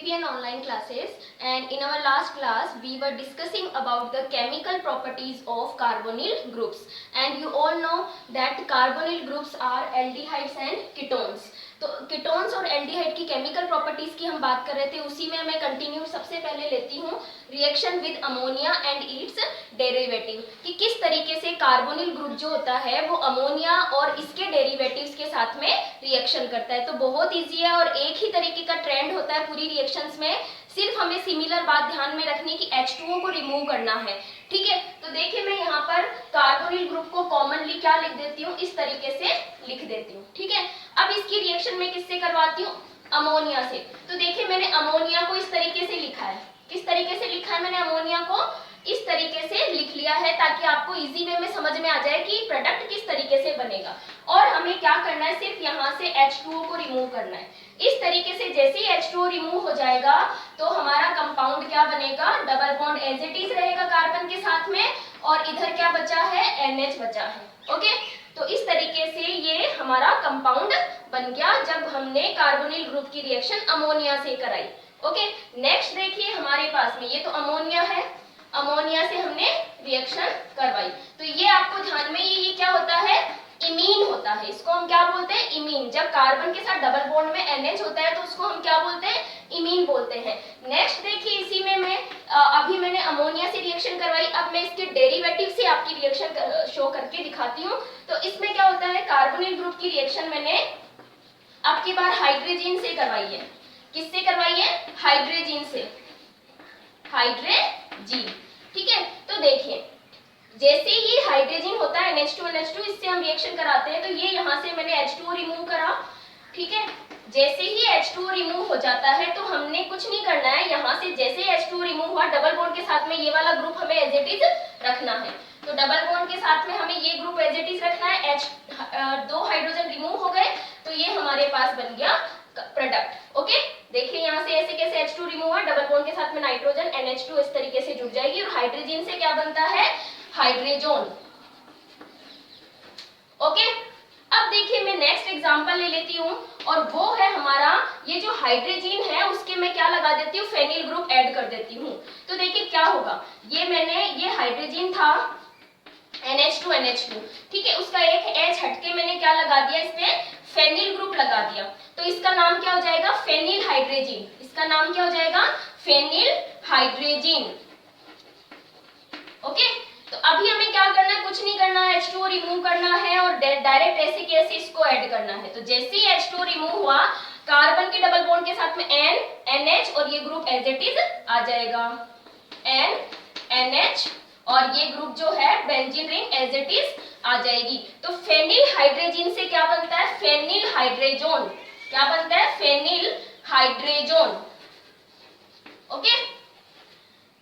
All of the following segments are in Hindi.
BPN online classes, and in our last class we were discussing about the chemical properties of carbonyl groups, and you all know that carbonyl groups are aldehydes and ketones. तो कीटोन्स और एल्डिहाइड की केमिकल प्रॉपर्टीज की हम बात कर रहे थे, उसी में मैं कंटिन्यू सबसे पहले लेती हूँ reaction with ammonia and it's derivative, कि किस तरीके से कार्बोनिल ग्रुप जो होता है वो अमोनिया और इसके डेरिवेटिव्स के साथ में रिएक्शन करता है। तो बहुत इजी है और एक ही तरीके का ट्रेंड होता है पूरी रिएक्शंस में, सिर्फ हमें सिमिलर बात ध्यान में रखनी कि H2O को रिमूव करना है। ठीक है, तो देखिए मैं यहाँ पर कार्बोनिल ग्रुप को कॉमनली क्या लिख देती हूँ, इस तरीके से लिख देती हूँ। ठीक है, अब इसकी रिएक्शन में किससे करवाती हूँ, अमोनिया से। तो देखिए मैंने अमोनिया को इस तरीके से लिखा है, किस तरीके से लिखा है मैंने अमोनिया को इस तरीके से लिख लिया है, ताकि आपको इजी वे में समझ में आ जाए कि प्रोडक्ट किस तरीके से बनेगा। और हमें क्या करना है, सिर्फ यहाँ से H2O को रिमूव करना है। इस तरीके से जैसे ही H2O रिमूव हो जाएगा तो हमारा कंपाउंड क्या बनेगा, double bond as it is रहेगा कार्बन के साथ में, और इधर क्या बचा है, NH बचा है। ओके, तो इस तरीके से ये हमारा कंपाउंड बन गया जब हमने कार्बोनिल ग्रुप की रिएक्शन अमोनिया से कराई। ओके, नेक्स्ट देखिए हमारे पास में ये तो अमोनिया है, अमोनिया से हमने रिएक्शन करवाई, तो ये आपको ध्यान में ये क्या होता है, इमीन होता है। इसको हम क्या बोलते हैं, इमीन। जब कार्बन के साथ डबल बॉन्ड में NH होता है तो उसको हम क्या बोलते हैं, इमीन बोलते हैं। नेक्स्ट देखिए इसी में मैं अभी मैंने अमोनिया से रिएक्शन करवाई, अब मैं इसके डेरिवेटिव से आपकी रिएक्शन शो करके दिखाती हूँ। तो इसमें क्या होता है, कार्बोनिल ग्रुप की रिएक्शन मैंने अब की बार हाइड्रोजन से करवाई है। किससे करवाई है, हाइड्रोजन से, हाइड्रोजन। ठीक है, तो देखिए जैसे ही हाइड्रोजन होता है NH2NH2, इससे हम रिएक्शन कराते हैं, तो ये यहाँ से मैंने H2O रिमूव करा। ठीक है, जैसे ही H2O रिमूव हो जाता है तो हमने कुछ नहीं करना है, यहाँ से जैसे ही H2O रिमूव हुआ डबल बॉन्ड के साथ में ये वाला ग्रुप हमें एज इट इज रखना है। तो डबल बॉन्ड के साथ में हमें ये ग्रुप एज इट इज रखना है। दो हाइड्रोजन रिमूव हो गए तो ये हमारे पास बन गया प्रोडक्ट। ओके, देखिए यहाँ से ऐसे कैसे H2 रिमूव हुआ, डबल बॉन्ड के साथ में नाइट्रोजन NH2 इस तरीके से जुड़ जाएगी, और हाइड्रोजन से क्या बनता है, हाइड्रोजन। ओके, अब देखिए मैं नेक्स्ट एग्जांपल ले लेती हूँ, और वो है हमारा ये जो हाइड्रोजन है उसके मैं क्या लगा देती हूँ, फेनिल ग्रुप ऐड कर देती हूँ। तो देखिए क्या होगा, ये मैंने ये हाइड्रोजन था NH2NH2, ठीक है, उसका एक H हटके मैंने क्या लगा दिया, इसमें फेनिल ग्रुप लगा दिया, तो इसका नाम क्या हो जाएगा, फेनिल हाइड्रोजन। इसका नाम क्या हो जाएगा, फेनिल हाइड्रोजन। ओके, तो अभी हमें क्या करना है, कुछ नहीं करना है, H2O रिमूव करना है और डायरेक्ट ऐसे कैसे इसको ऐड करना है। तो जैसे ही H2O रिमूव हुआ, कार्बन के डबल बॉन्ड के साथ में NH और ये ग्रुप एज इट इज आ जाएगा, NH, और ये ग्रुप जो है benzene ring as it is आ जाएगी। तो फेनिल हाइड्रोजन से क्या बनता है, फेनिल हाइड्रोजन। क्या बनता है, फेनिल हाइड्रोजन। ओके,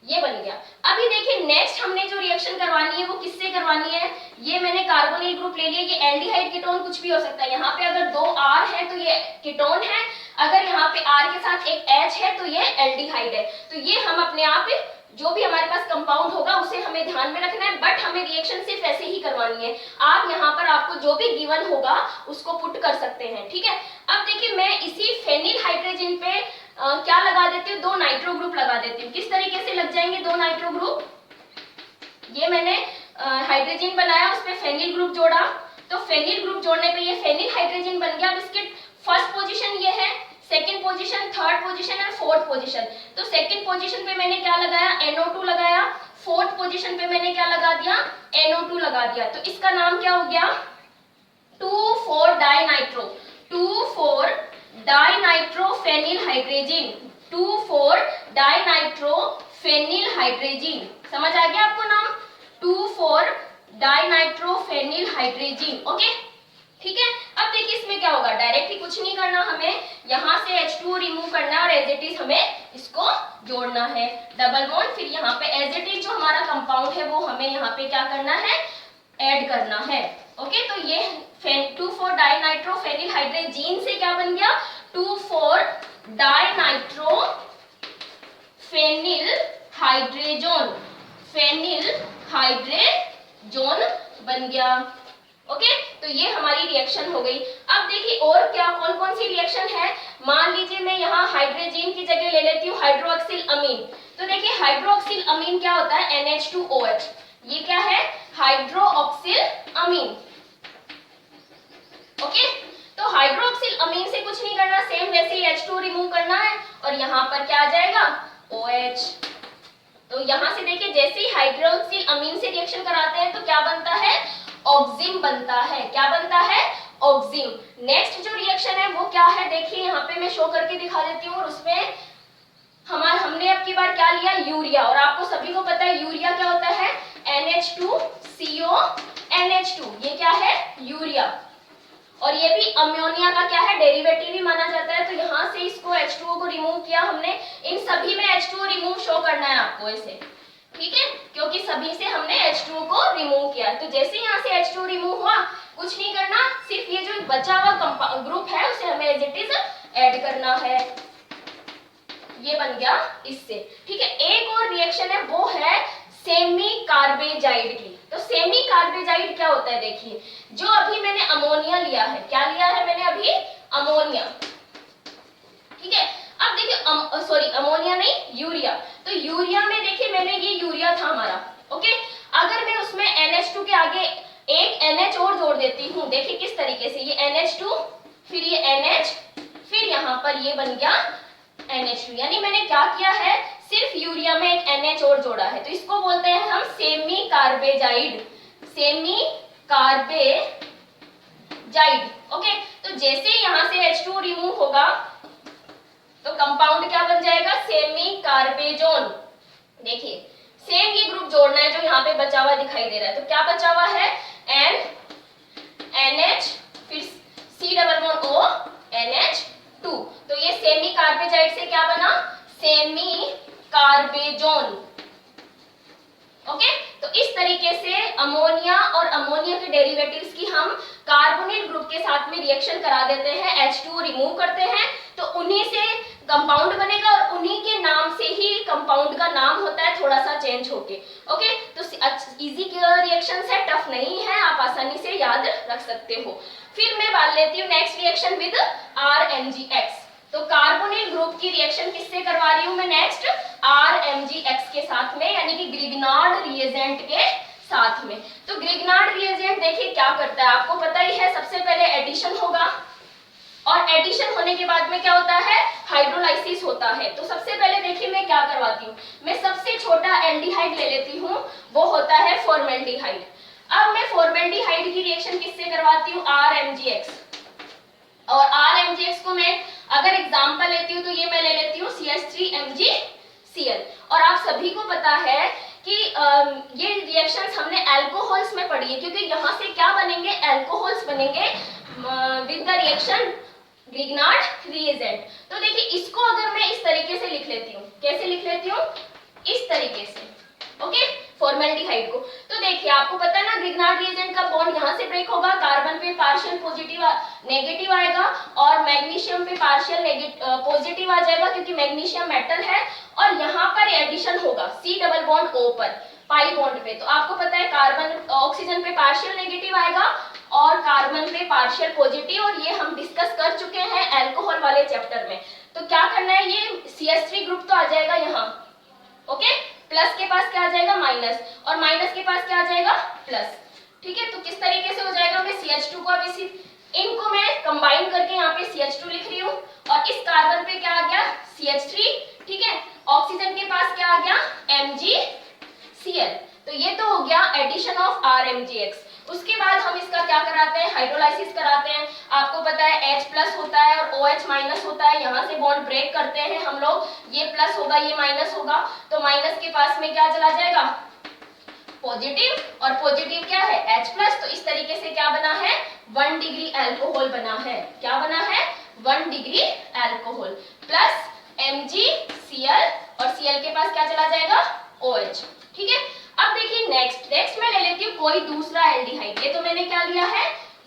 ये बन गया। अभी देखिए नेक्स्ट हमने जो रिएक्शन करवानी है वो किससे करवानी है, ये मैंने कार्बोनिल ग्रुप ले लिया, ये एल्डिहाइड कीटोन कुछ भी हो सकता है। यहाँ पे अगर दो R है तो ये कीटोन है, अगर यहाँ पे R के साथ एक H है तो ये एल्डिहाइड है। तो ये हम अपने आप जो भी हमारे पास कंपाउंड होगा उसे हमें ध्यान में रखना है, बट हमें रिएक्शन सिर्फ ऐसे ही करवानी है। आप यहाँ पर आपको जो भी गिवन होगा उसको पुट कर सकते हैं। ठीक है, अब देखिए मैं इसी फेनिल हाइड्रोजन पे क्या लगा देती हूँ, दो नाइट्रो ग्रुप लगा देती हूँ। किस तरीके से लग जाएंगे दो नाइट्रो ग्रुप, ये मैंने हाइड्रोजन बनाया, उसमें फेनिल ग्रुप जोड़ा, तो फेनिल ग्रुप जोड़ने पे ये फेनिल हाइड्रोजन बन गया। अब इसके फर्स्ट पोजीशन ये है, सेकंड पोजीशन, थर्ड पोजीशन और फोर्थ पोजीशन। तो सेकंड पोजीशन पे मैंने क्या लगाया, NO2 लगाया, फोर्थ पोजीशन पे मैंने क्या लगा दिया, NO2 लगा दिया। तो इसका नाम क्या हो गया, 2,4 dinitro, 2,4 dinitro phenyl hydrogen, 2,4 dinitro phenyl hydrogen. समझ आ गया आपको नाम, 2,4 डाइनाइट्रो फेनिल हाइड्रोजन। ओके, ठीक है, अब देखिए इसमें क्या होगा, डायरेक्ट ही कुछ नहीं करना, हमें यहाँ से H2O रिमूव करना है और एज इट इज हमें इसको जोड़ना है, डबल बॉन्ड, फिर यहाँ पे एज इट इज जो हमारा कंपाउंड है वो हमें यहाँ पे क्या करना है, ऐड करना है। ओके, तो ये 2,4 डाइनाइट्रो फेनिल हाइड्रोजन से क्या बन गया, 2,4 dinitro phenyl hydrogen, phenyl hydrogen बन गया। ओके, तो ये हमारी रिएक्शन हो गई। अब देखिए और क्या कौन कौन सी रिएक्शन है, मान लीजिए मैं यहाँ हाइड्रोजन की जगह ले लेती हाइड्रोक्सिल अमीन क्या होता है, NH2OH, ये क्या है, हाइड्रोक्सिल अमीन। ओके, तो हाइड्रोक्सिल अमीन से कुछ नहीं करना, सेम वैसे ही H2 रिमूव करना है और यहाँ पर क्या आ जाएगा, OH। तो यहाँ से देखिए जैसे ही हाइड्रोक्सिल अमीन से रिएक्शन कराते हैं तो क्या बनता है, ऑक्सिम बनता है। क्या बनता है, ऑक्सिम। नेक्स्ट जो रिएक्शन है वो क्या है, देखिए यहाँ पे मैं शो करके दिखा देती हूँ। और उसमें हमने अब की बार क्या लिया, यूरिया। और आपको सभी को पता है यूरिया क्या होता है, NH2CO NH2, ये क्या है, यूरिया। और ये भी अमोनिया का क्या है, डेरिवेटिव भी माना जाता है। तो यहाँ से इसको H2O को रिमूव किया हमने, इन सभी में H2O रिमूव शो करना है आपको ऐसे, ठीक है, क्योंकि सभी से हमने H2O को रिमूव किया है। तो जैसे यहाँ से H2O रिमूव हुआ, कुछ नहीं करना, सिर्फ ये जो बचा हुआ ग्रुप है उसे हमें एज इट इज ऐड करना है। ये बन गया इससे, ठीक है। एक और रिएक्शन है वो है सेमी कार्बेजाइड की। तो सेमी कार्बेजाइड क्या होता है, देखिए जो अभी मैंने अमोनिया लिया है, क्या लिया है मैंने अभी, अमोनिया, ठीक है। अब देखिए सॉरी अमोनिया नहीं, यूरिया। तो यूरिया में देखिए मैंने ये यूरिया था हमारा, ओके। अगर मैं उसमें NH2 के आगे एक NH और जोड़ देती हूँ, देखिए किस तरीके से, ये NH2 फिर ये NH, फिर यहाँ पर ये बन गया NH2, यानी मैंने क्या किया है, सिर्फ यूरिया में एक NH और जोड़ा है। तो इसको बोलते हैं हम semi carbazide, semi carbazide, okay. तो जैसे यहाँ से H2 रिमूव होगा तो कंपाउंड क्या बन जाएगा, सेमी कार्बेजोन। देखिए सेम ये ग्रुप जोड़ना है जो यहाँ पे बचा हुआ दिखाई दे रहा है। तो क्या बचा हुआ है, NH फिर C+O NH2। तो ये सेमी कार्बेजाइड से क्या बना, सेमी कार्बेजोन, ओके। तो इस तरीके से अमोनिया और अमोनिया के डेरिवेटिव्स की हम कार्बोनिल ग्रुप के साथ में रिएक्शन करा देते हैं, H2 रिमूव करते हैं, तो उन्हीं से कंपाउंड बनेगा और उन्हीं के नाम से ही कंपाउंड का नाम होता है, थोड़ा सा चेंज होके, ओके। तो इजी रिएक्शन है, टफ नहीं है, आप आसानी से याद रख सकते हो। फिर मैं बात लेती हूँ नेक्स्ट रिएक्शन विद RMgX। तो कार्बोनिल ग्रुप की रिएक्शन किससे करवा रही हूँ मैं नेक्स्ट, RMgX के साथ में, यानी कि ग्रिग्नार्ड रिएजेंट के साथ में। तो ग्रिग्नार्ड रिएजेंट देखिए क्या करता है, आपको पता ही है, सबसे पहले एडिशन होगा और एडिशन होने के बाद में क्या होता है, हाइड्रोलाइसिस होता है। तो सबसे पहले देखिए मैं क्या करवाती हूँ, मैं सबसे छोटा एल्डिहाइड ले लेती हूँ, वो होता है फॉर्मेल्डिहाइड। अब मैं फॉर्मेल्डिहाइड की रिएक्शन किससे करवाती हूँ, RMgX। और RMgX को मैं अगर एग्जांपल लेती हूँ तो ये मैं ले लेती हूँ CH3MgCl। और आप सभी को पता है कि ये रिएक्शंस हमने अल्कोहल्स में पढ़ी है, क्योंकि यहाँ से क्या बनेंगे, अल्कोहल्स बनेंगे with the reaction Grignard reagent. तो देखिए इसको अगर मैं इस तरीके से लिख लेती हूँ, कैसे लिख लेती हूँ, इस तरीके से, ओके, फॉर्मेल्डिहाइड को। तो देखिए आपको पता है ना, ग्रिग्नार्ड रिएजेंट का बॉन्ड यहाँ से ब्रेक होगा, कार्बन पे पार्शियल पॉजिटिव नेगेटिव आएगा और मैग्नीशियम पे पार्शियल पॉजिटिव आ जाएगा, क्योंकि मैग्नीशियम मेटल है। और यहाँ पर एडिशन होगा C डबल बॉन्ड O पर, पाई बॉन्ड पे। तो आपको पता है कार्बन ऑक्सीजन पे पार्शियल नेगेटिव आएगा और कार्बन पे पार्शियल पॉजिटिव, और ये हम डिस्कस कर चुके हैं अल्कोहल वाले चैप्टर में। तो क्या करना है, ये CH3 ग्रुप तो आ जाएगा यहाँ, ओके, प्लस के पास क्या आ जाएगा, माइनस, और माइनस के पास क्या आ जाएगा, प्लस, ठीक है। तो किस तरीके से हो जाएगा, मैं CH2 को अब इसी, इनको मैं कंबाइन करके यहाँ पे CH2 लिख रही हूँ और इस कार्बन पे क्या आ गया, CH3, ठीक है। ऑक्सीजन के पास क्या आ गया, MgCl। तो ये तो हो गया एडिशन ऑफ RMgX। उसके बाद हम इसका क्या कराते हैं, हाइड्रोलाइसिस कराते हैं। आपको पता है H+ होता है और OH- होता है, यहाँ से बॉन्ड ब्रेक करते हैं हम लोग, ये प्लस होगा ये माइनस होगा, तो माइनस के पास में क्या चला जाएगा, पॉजिटिव, और पॉजिटिव क्या है, H+। तो इस तरीके से क्या बना है, 1 डिग्री अल्कोहल बना है। क्या बना है, 1 डिग्री अल्कोहल प्लस MgCl, और Cl के पास क्या चला जाएगा, OH, ठीक है। अब देखिए नेक्स्ट मैं ले लेती हूँ कोई दूसरा एल्डिहाइड। ये तो मैंने क्या लिया है,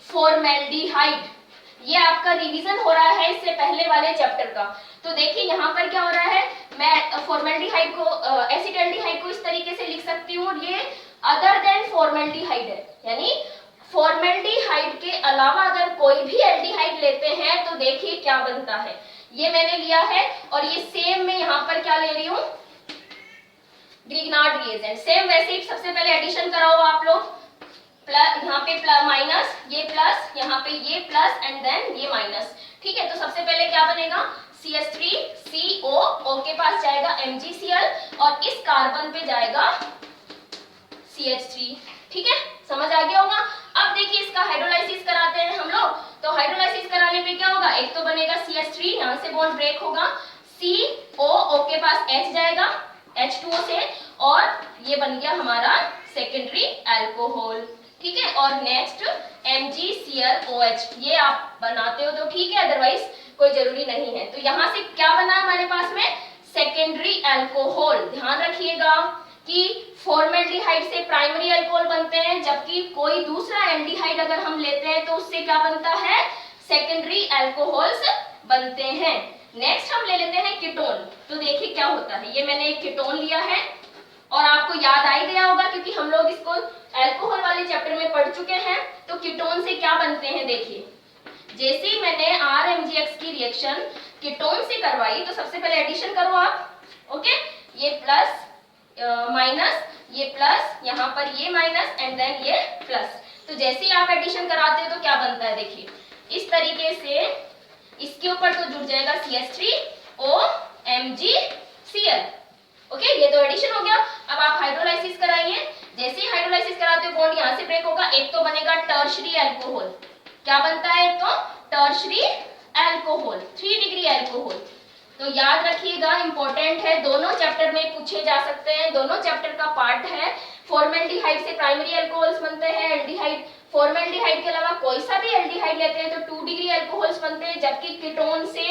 फॉर्मेल्डिहाइड। ये आपका रिवीजन हो रहा है इससे पहले वाले चैप्टर का। तो देखिए यहाँ पर क्या हो रहा है, मैं फॉर्मेल्डिहाइड को एसिटाल्डिहाइड को इस तरीके से लिख सकती हूँ, ये अदर देन फॉर्मेल्डिहाइड है, यानी फॉर्मेल्डिहाइड के अलावा अगर कोई भी एल्डिहाइड लेते हैं तो देखिए क्या बनता है। ये मैंने लिया है और ये सेम मैं यहाँ पर क्या ले रही हूँ, ग्रिग्नार्ड रिएजेंट। सेम वैसे ही सबसे पहले एडिशन कराओ आप लोग, प्लस यहाँ पे प्लस माइनस, ये प्लस, यहाँ पे ये प्लस एंड देन ये माइनस। ठीक है, तो सबसे पहले क्या बनेगा, CH3CO, O के पास जाएगा MgCl और इस कार्बन पे जाएगा CH3। ठीक है, समझ आ गया होगा। अब देखिए इसका हाइड्रोलाइसिस कराते हैं हम लोग, तो हाइड्रोलाइसिस कराने पे क्या होगा, एक तो बनेगा CH3, यहाँ से बॉन्ड ब्रेक होगा, CO, O के पास H जाएगा H2O से, और ये बन गया हमारा सेकेंडरी अल्कोहल। ठीक है, और नेक्स्ट MgClOH, ये आप बनाते हो तो ठीक है, अदरवाइज कोई जरूरी नहीं है। तो यहाँ से क्या बना हमारे पास में, सेकेंडरी अल्कोहल। ध्यान रखिएगा कि फॉर्मेल्डिहाइड से प्राइमरी अल्कोहल बनते हैं, जबकि कोई दूसरा एल्डिहाइड अगर हम लेते हैं तो उससे क्या बनता है, सेकेंडरी अल्कोहल्स बनते हैं। नेक्स्ट हम ले लेते हैं कीटोन। तो देखिए क्या होता है, ये मैंने एक कीटोन लिया है और आपको याद आ ही गया होगा क्योंकि हम लोग इसको अल्कोहल वाले चैप्टर में पढ़ चुके हैं। तो कीटोन से क्या बनते हैं, देखिए जैसे ही मैंने RMgX की रिएक्शन कीटोन से करवाई, तो सबसे पहले एडिशन करो आप। ओके, ये प्लस माइनस, ये प्लस, यहाँ पर ये माइनस एंड देन ये प्लस। तो जैसे ही आप एडिशन कराते हो तो क्या बनता है, देखिए इस तरीके से इसके ऊपर तो जुड़ जाएगा CH3O MgCl। ओके, ये तो एडिशन हो गया। अब आप हाइड्रोलाइसिस कराइए, जैसे ही हाइड्रोलाइसिस कराते हो बॉन्ड यहाँ से ब्रेक होगा, एक तो बनेगा टर्शरी अल्कोहल। क्या बनता है, एक तो टर्शरी अल्कोहल, 3 डिग्री अल्कोहल। तो याद रखिएगा, इंपॉर्टेंट है, दोनों चैप्टर में पूछे जा सकते हैं, दोनों चैप्टर का पार्ट है। फॉर्मेल्डिहाइड से प्राइमरी अल्कोहल्स बनते हैं, एल्डिहाइड, फॉर्मेल्डिहाइड के अलावा कोई सा भी एल्डिहाइड लेते हैं तो 2 डिग्री अल्कोहल्स बनते हैं, जबकि कीटोन से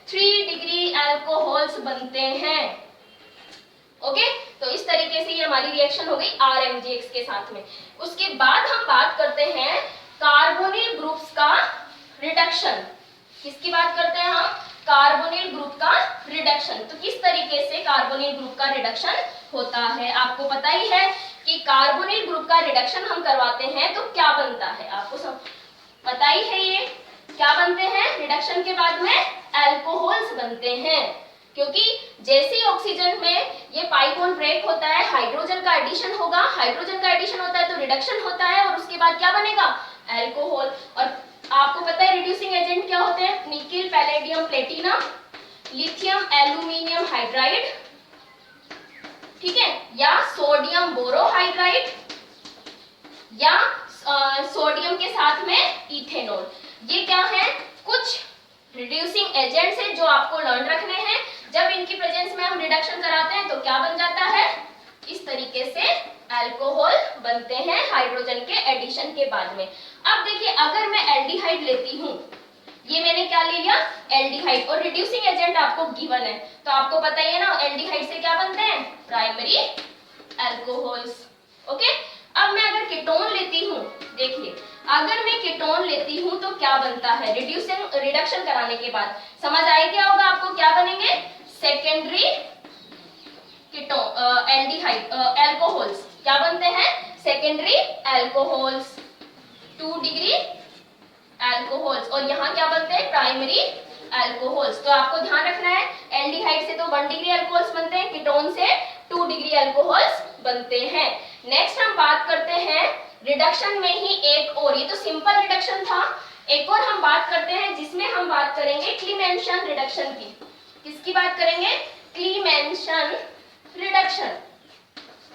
3 डिग्री अल्कोहल्स बनते हैं। ओके, तो इस तरीके से ये हमारी रिएक्शन हो गई RMgX के साथ में। उसके बाद हम बात करते हैं कार्बोनिल ग्रुप्स का रिडक्शन। किसकी बात करते हैं हम, कार्बोनिल ग्रुप का रिडक्शन। तो किस तरीके से कार्बोनिल ग्रुप का रिडक्शन होता है, आपको पता ही है कि कार्बोनिल ग्रुप का रिडक्शन हम करवाते हैं तो क्या बनता है, आपको सब पता ही है। ये क्या बनते हैं, रिडक्शन के बाद में अल्कोहल्स बनते हैं, क्योंकि जैसे ही ऑक्सीजन में ये पाई बॉन्ड ब्रेक होता है, हाइड्रोजन का एडिशन होगा, हाइड्रोजन का एडिशन होता है तो रिडक्शन होता है और उसके बाद क्या बनेगा, अल्कोहल। और आपको पता है रिड्यूसिंग एजेंट क्या होते हैं, nickel, palladium, platinum, lithium, aluminium hydride, ठीक है, या सोडियम बोरोहाइड्राइड, या सोडियम के साथ में इथेनॉल। ये क्या है, कुछ रिड्यूसिंग एजेंट्स हैं जो आपको लर्न रखने हैं। जब इनकी प्रेजेंस में हम रिडक्शन कराते हैं तो क्या बन जाता है, इस तरीके से अल्कोहल बनते हैं हाइड्रोजन के एडिशन के बाद में। अब देखिए अगर मैं एल्डिहाइड लेती हूँ, ये मैंने क्या ले लिया, एल्डिहाइड, और रिड्यूसिंग एजेंट आपको गिवन है तो आपको पता ही है ना, एल्डिहाइड से क्या बनते हैं, प्राइमरी अल्कोहल्स। ओके, अब मैं अगर कीटोन लेती हूँ, देखिए अगर मैं कीटोन लेती हूँ तो क्या बनता है, रिडक्शन कराने के बाद समझ आई क्या होगा आपको, क्या बनेंगे, सेकेंडरी कीटोन एल्डिहाइड अल्कोहल्स। क्या बनते हैं, सेकेंडरी अल्कोहल्स, 2 डिग्री अल्कोहल्स, और यहाँ क्या बनते हैं, प्राइमरी अल्कोहल्स। तो आपको ध्यान रखना है, एल्डिहाइड से तो 1 डिग्री अल्कोहल्स बनते हैं, कीटोन से 2 डिग्री अल्कोहल्स बनते हैं। नेक्स्ट हम बात करते हैं रिडक्शन में ही एक और, ये तो सिंपल रिडक्शन था, एक और हम बात करते हैं जिसमें हम बात करेंगे क्लीमेंशन रिडक्शन की। किसकी बात करेंगे, क्लीमेंशन रिडक्शन।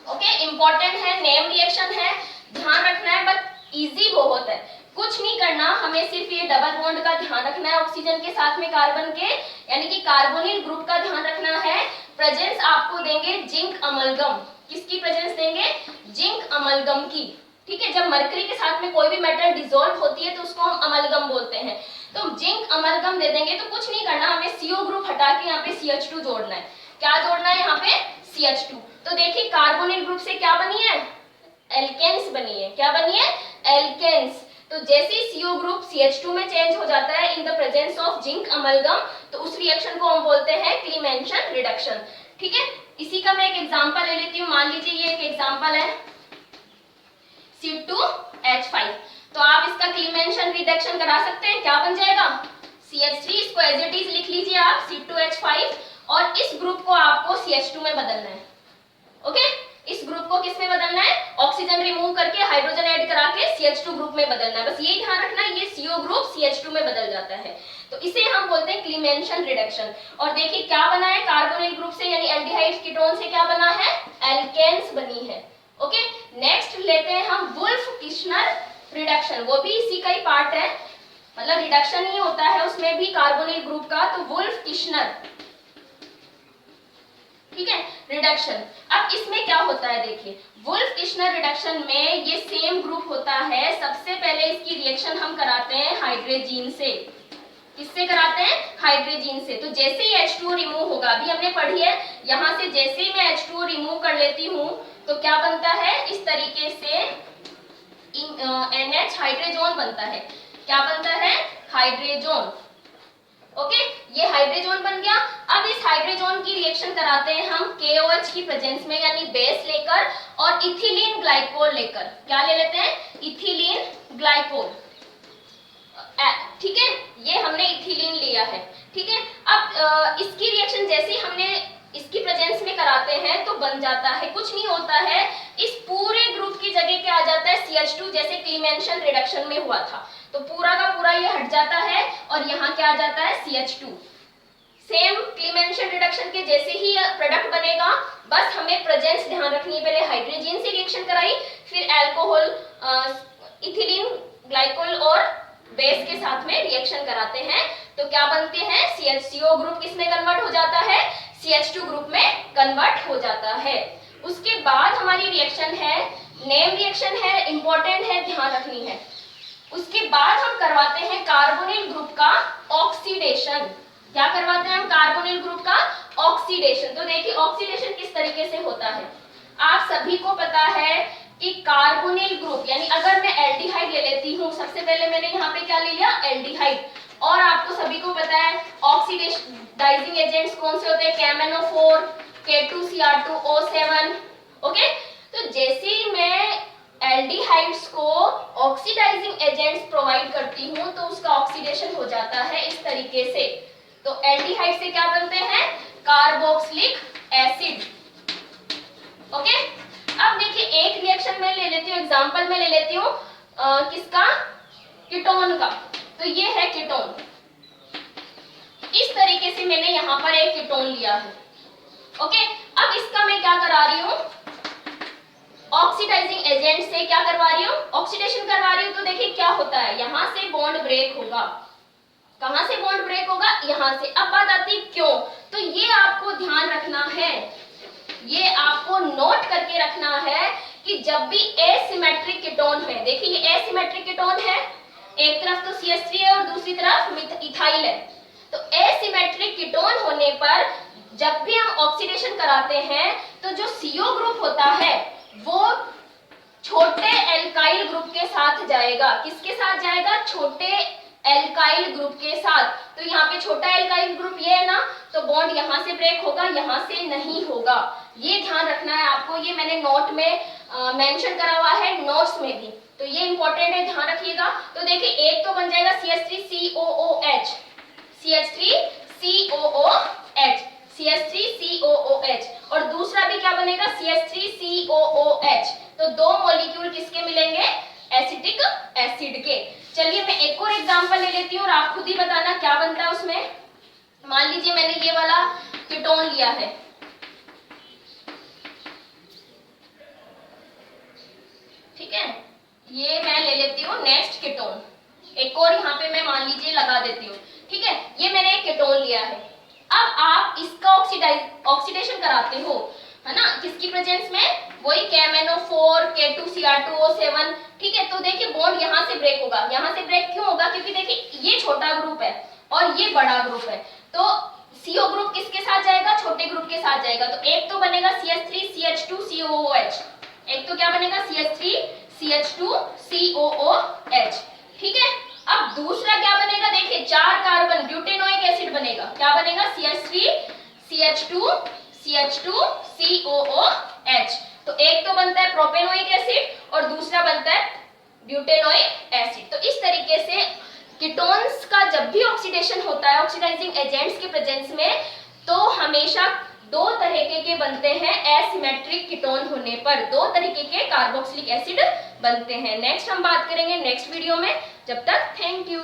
ओके, इंपॉर्टेंट है, नेम रिएक्शन है, ध्यान रखना है, बट इजी बहुत है, कुछ नहीं करना, हमें सिर्फ ये डबल बॉन्ड का ध्यान रखना है ऑक्सीजन के साथ में कार्बन के, यानी कि कार्बोनिल ग्रुप का ध्यान रखना है। प्रेजेंस आपको देंगे जिंक अमलगम, किसकी प्रेजेंस देंगे, जिंक अमलगम की। ठीक है, जब मरकरी के साथ में कोई भी मेटल डिसॉल्व होती है तो उसको हम अमलगम बोलते हैं, तो जिंक अमलगम दे देंगे। तो कुछ नहीं करना, हमें CO ग्रुप हटा के यहाँ पे CH2 जोड़ना है। क्या जोड़ना है यहाँ पे, CH2। तो देखिए कार्बोनिल ग्रुप से क्या बनी है, एल्केन्स बनी है। क्या बनी है, एल्केन्स। तो जैसे ही CO ग्रुप CH2 में चेंज हो जाता है in the presence of zinc amalgam, तो उस रिएक्शन को हम बोलते हैं क्लीमेंशन रिडक्शन। ठीक है, इसी का मैं एक एग्जांपल ले लेती हूँ। मान लीजिए ये एक एग्जांपल है C2H5, तो आप इसका क्लीमेंशन रिडक्शन करा सकते हैं। क्या बन जाएगा, CH3, इसको एज इट इज लिख लीजिए आप, C2H5, और इस ग्रुप को आपको CH2 में बदलना है। ओके, इस ग्रुप को किस में बदलना है, ऑक्सीजन रिमूव करके हाइड्रोजन ऐड करा के CH2 ग्रुप में बदलना है। बस ये ध्यान रखना, ये CO ग्रुप CH2 में बदल जाता है, तो इसे हम बोलते हैं क्लीमेंशन रिडक्शन। और देखिए क्या बना है, कार्बोनिल ग्रुप से यानी एल्डिहाइड कीटोन से क्या बना है, एल्केन्स बनी है। ओके, नेक्स्ट लेते हैं हम वुल्फ किश्नर रिडक्शन, वो भी इसी का ही पार्ट है, मतलब रिडक्शन ही होता है उसमें भी कार्बोनिल ग्रुप का, तो वुल्फ किश्नर, ठीक है, रिडक्शन। अब इसमें क्या होता है, देखिए वुल्फ किश्नर रिडक्शन में ये सेम ग्रुप होता है। सबसे पहले इसकी रिएक्शन हम कराते हैं हाइड्रोजीन से। किससे कराते हैं, हाइड्रोजीन से। तो जैसे ही H2O रिमूव होगा, अभी हमने पढ़ी है, यहां से जैसे ही मैं H2O रिमूव कर लेती हूं तो क्या बनता है, इस तरीके से NH हाइड्रोजोन बनता है। क्या बनता है, हाइड्रोजोन। ओके, ये हाइड्रोजोन बन गया। अब इस हाइड्रोजोन की रिएक्शन कराते हैं हम KOH की प्रेजेंस में, यानी बेस लेकर और इथिलीन ग्लाइकोल लेकर। क्या ले लेते हैं, इथिलीन ग्लाइकोल, ठीक है, ये हमने इथिलीन लिया है, ठीक है। अब इसकी रिएक्शन जैसे ही हमने इसकी प्रेजेंस में कराते हैं तो बन जाता है, कुछ नहीं होता है, इस पूरे ग्रुप की जगह क्या आ जाता है, CH2, जैसे क्लीमेंशन रिडक्शन में हुआ था, तो पूरा का पूरा ये हट जाता है और यहाँ क्या आ जाता है, CH2। सेम क्लीमेंशन रिडक्शन के जैसे ही प्रोडक्ट बनेगा, बस हमें प्रेजेंस ध्यान रखनी है। पहले हाइड्रोजन से रिएक्शन कराई, फिर अल्कोहल, इथिलीन ग्लाइकोल और बेस के साथ में रिएक्शन कराते हैं, तो क्या बनते हैं, CHCO ग्रुप किसमें कन्वर्ट हो जाता है, CH2 ग्रुप में कन्वर्ट हो जाता है। उसके बाद हमारी रिएक्शन है, नेम रिएक्शन है, इंपॉर्टेंट है, ध्यान रखनी है। उसके बाद हम करवाते हैं कार्बोनिल ग्रुप का ऑक्सीडेशन। क्या करवाते हैं हम, कार्बोनिल ग्रुप का ऑक्सीडेशन। तो देखिए ऑक्सीडेशन किस तरीके से होता है, आप सभी को पता है कि कार्बोनिल ग्रुप, यानी अगर मैं एल्डिहाइड ले लेती हूँ, सबसे पहले मैंने यहाँ पे क्या ले लिया, एल्डिहाइड, और आपको सभी को पता है ऑक्सीडाइजिंग एजेंट्स कौन से होते हैं, KMnO4, K2Cr2O7। ओके, तो जैसे ही मैं एल्डिहाइड्स को ऑक्सीडाइजिंग एजेंट्स प्रोवाइड करती हूँ तो उसका ऑक्सीडेशन हो जाता है इस तरीके से। तो एल्डिहाइड से क्या बनते हैं, कार्बोक्सिलिक एसिड। ओके, अब देखिए एक रिएक्शन में ले लेती हूँ, एग्जांपल में ले लेती हूँ किसका, कीटोन का। तो ये है कीटोन, इस तरीके से मैंने यहाँ पर एक कीटोन लिया है। ओके, अब इसका मैं क्या करा रही हूँ, ऑक्सीडाइजिंग एजेंट से क्या करवा रही हूँ, ऑक्सीडेशन करवा रही हूँ। तो देखिए क्या होता है, यहाँ से बॉन्ड ब्रेक होगा, कहां से बॉन्ड ब्रेक होगा, यहाँ से। अब बात आती है क्यों, तो ये आपको ध्यान रखना है, ये आपको नोट करके रखना है कि जब भी एसिमेट्रिक कीटोन है, देखिए ये एसिमेट्रिक कीटोन है, एक तरफ तो CH3 है और दूसरी तरफ इथाइल है, तो एसिमेट्रिक कीटोन होने पर जब भी हम ऑक्सीडेशन कराते हैं तो जो CO ग्रुप होता है वो छोटे एल्काइल ग्रुप के साथ जाएगा। किसके साथ जाएगा, छोटे एल्काइल ग्रुप के साथ। तो यहाँ पे छोटा एल्काइल ग्रुप ये है ना, तो बॉन्ड यहाँ से ब्रेक होगा, यहाँ से नहीं होगा, ये ध्यान रखना है आपको। ये मैंने नोट में मेंशन करा हुआ है, नोट्स में भी, तो ये इंपॉर्टेंट है, ध्यान रखिएगा। तो देखिए एक तो बन जाएगा CH3COOH, CH3COOH, CH3COOH, और दूसरा भी क्या बनेगा, CH3COOH। तो दो मॉलिक्यूल किसके मिलेंगे, एसिटिक एसिड के। चलिए मैं एक और एग्जांपल ले लेती हूँ और आप खुद ही बताना क्या बनता है उसमें। मान लीजिए मैंने ये वाला कीटोन लिया है, ठीक है, ये मैं ले लेती हूँ नेक्स्ट कीटोन, एक और यहाँ पे मैं मान लीजिए लगा देती हूँ, ठीक है, ये मैंने एक कीटोन लिया है। अब आप इसका ऑक्सीडेशन कराते हो, है ना, किसकी प्रेजेंस में, वही KMnO4, K2Cr2O7, ठीक है। तो देखिए बॉन्ड यहाँ से ब्रेक होगा, यहाँ से ब्रेक क्यों होगा, क्योंकि देखिए ये छोटा ग्रुप है और ये बड़ा ग्रुप है, तो CO ग्रुप किसके साथ जाएगा, छोटे ग्रुप के साथ जाएगा। तो एक तो बनेगा CH3CH2COOH, एक तो क्या बनेगा CH3CH2COOH, ठीक है। अब दूसरा क्या बनेगा, देखिए 4 कार्बन ब्यूटेनोइक एसिड बनेगा, क्या बनेगा, CH3CH2COOH। तो एक तो बनता है प्रोपेनोइक एसिड और दूसरा बनता है ब्यूटेनोइक एसिड। तो इस तरीके से कीटोन्स का जब भी ऑक्सीडेशन होता है ऑक्सीडाइजिंग एजेंट्स के प्रेजेंस में, तो हमेशा दो तरीके के बनते हैं एसिमेट्रिक कीटोन होने पर, दो तरीके के कार्बोक्सिलिक एसिड बनते हैं। नेक्स्ट हम बात करेंगे नेक्स्ट वीडियो में। जब तक थैंक यू।